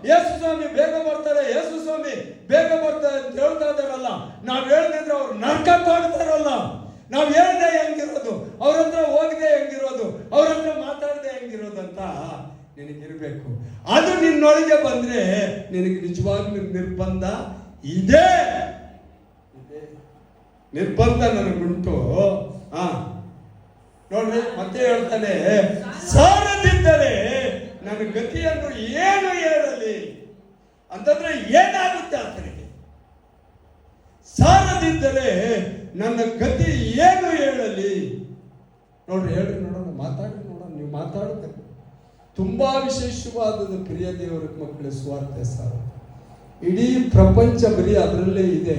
ಯೇಸು ಸ್ವಾಮಿ ಬೇಗ ಬರ್ತಾರೆ, ಯೇಸು ಸ್ವಾಮಿ ಬೇಗ ಬರ್ತಾರೆ ಅಂತ ಹೇಳ್ತಾ ಇದಾರಲ್ಲ, ನಾವ್ ಹೇಳ್ದಿದ್ರೆ ಅವ್ರು ನರ್ಕಕ್ಕೆ ಹೋಗ್ತಾರಲ್ಲ. ನಾವ್ ಹೇಳ್ದೆ ಹೆಂಗಿರೋದು, ಅವ್ರ ಹತ್ರ ಹೋಗದೆ ಹೆಂಗಿರೋದು, ಅವ್ರ ಹತ್ರ ಮಾತಾಡದೆ ಹೆಂಗಿರೋದು ಅಂತ ನಿನಗಿರ್ಬೇಕು. ಅದು ನಿನ್ನೊಳಗೆ ಬಂದ್ರೆ ನಿನಗೆ ನಿಜವಾಗ್ಲೂ ನಿರ್ಬಂಧ ಇದೆ. ನಿರ್ಬಂಧ ನನಗುಂಟು. ನೋಡ್ರಿ, ಮತ್ತೆ ಹೇಳ್ತಾನೆ, ಸಾರದಿದ್ದರೆ ನನ್ನ ಗತಿಯನ್ನು ಏನು ಹೇಳಲಿ ಅಂತಂದ್ರೆ ಏನಾಗುತ್ತೆ ಆತನಿಗೆ. ಸಾರದಿದ್ದರೆ ನನ್ನ ಗತಿ ಏನು ಹೇಳಲಿ. ನೋಡ್ರಿ, ಹೇಳ್ರಿ ನೋಡೋಣ, ಮಾತಾಡಿ ನೋಡೋಣ. ನೀವು ಮಾತಾಡಬೇಕು. ತುಂಬಾ ವಿಶೇಷವಾದದ್ದು ಪ್ರಿಯ ದೇವರ ಮಕ್ಕಳ ಸುವಾರ್ತೆ ಸಾರ. ಇಡೀ ಪ್ರಪಂಚ ಬರೀ ಅದರಲ್ಲೇ ಇದೆ.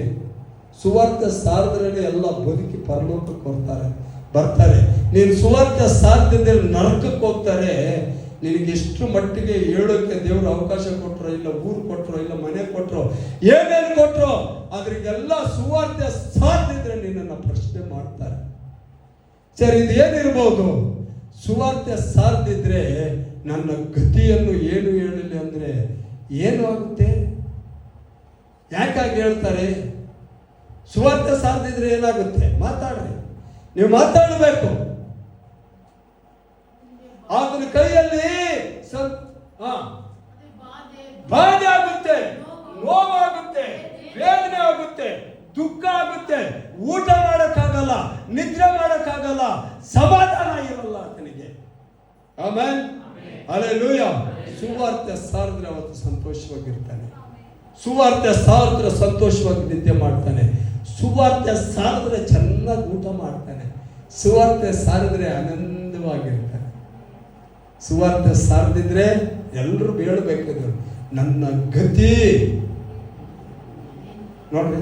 ಸುವಾರ್ತೆ ಸಾರದ್ರೇ ಎಲ್ಲ ಬದುಕಿ ಪರಲೋಕಕ್ಕೆ ಬರ್ತಾರೆ. ನೀನು ಸುವಾರ್ತೆ ಸಾರದಿದ್ದರೆ ನರಕಕ್ಕೆ ಹೋಗ್ತಾರೆ. ನಿನಗೆ ಎಷ್ಟು ಮಟ್ಟಿಗೆ ಹೇಳೋಕೆ ದೇವರು ಅವಕಾಶ ಕೊಟ್ಟರು, ಇಲ್ಲ ಊರು ಕೊಟ್ಟರು, ಇಲ್ಲ ಮನೆ ಕೊಟ್ಟರು, ಏನೇನು ಕೊಟ್ಟರು, ಅದ್ರಿಗೆಲ್ಲ ಸುವಾರ್ತೆ ಸಾರದಿದ್ರೆ ನಿನ್ನನ್ನು ಪ್ರಶ್ನೆ ಮಾಡ್ತಾರೆ. ಸರಿ, ಇದೇನಿರ್ಬೋದು? ಸುವಾರ್ತೆ ಸಾರದಿದ್ರೆ ನನ್ನ ಗತಿಯನ್ನು ಏನು ಹೇಳಲಿ ಅಂದ್ರೆ ಏನು ಆಗುತ್ತೆ? ಯಾಕಾಗಿ ಹೇಳ್ತಾರೆ? ಸುವಾರ್ತೆ ಸಾರದಿದ್ರೆ ಏನಾಗುತ್ತೆ? ಮಾತಾಡ್ರಿ, ನೀವು ಮಾತಾಡಬೇಕು. ಆತನ ಕೈಯಲ್ಲಿ ಬಾಧೆ ಆಗುತ್ತೆ, ನೋವಾಗುತ್ತೆ, ವೇದನೆ ಆಗುತ್ತೆ, ದುಃಖ ಆಗುತ್ತೆ, ಊಟ ಮಾಡಕ್ಕಾಗಲ್ಲ, ನಿದ್ರೆ ಮಾಡಕ್ಕಾಗಲ್ಲ, ಸಮಾಧಾನ ಇರಲ್ಲ ಆತನಿಗೆ. Amen, hallelujah. ಸುವಾರ್ತೆ ಸಾರಿದ್ರೆ ಅವತ್ತು ಸಂತೋಷವಾಗಿರ್ತಾನೆ. ಸುವಾರ್ತೆ ಸಾರಿದ್ರೆ ಸಂತೋಷವಾಗಿ ನಿದ್ದೆ ಮಾಡ್ತಾನೆ. ಸುವಾರ್ತೆ ಸಾರಿದ್ರೆ ಚೆನ್ನಾಗಿ ಊಟ ಮಾಡ್ತಾನೆ. ಸುವಾರ್ತೆ ಸಾರಿದ್ರೆ ಆನಂದವಾಗಿರ್ತಾನೆ. ಸುವಾರ್ತೆ ಸಾರದಿದ್ರೆ ಎಲ್ಲರೂ ಬೇಡಬೇಕಿದ್ರು, ನನ್ನ ಗತಿ ನೋಡ್ರಿ,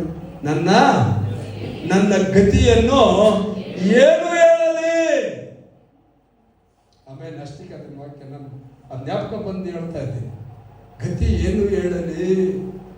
ನನ್ನ ಗತಿಯನ್ನು ಏನು ಹೇಳಲಿ. ಆಮೇಲೆ ಅಷ್ಟಕ್ಕೆ ಅದನ್ನ ವಾಕ್ಯ ನಾನು ಜ್ಞಾಪಕ ಬಂದು ಹೇಳ್ತಾ ಇದ್ದೀನಿ. ಗತಿ ಏನು ಹೇಳಲಿ.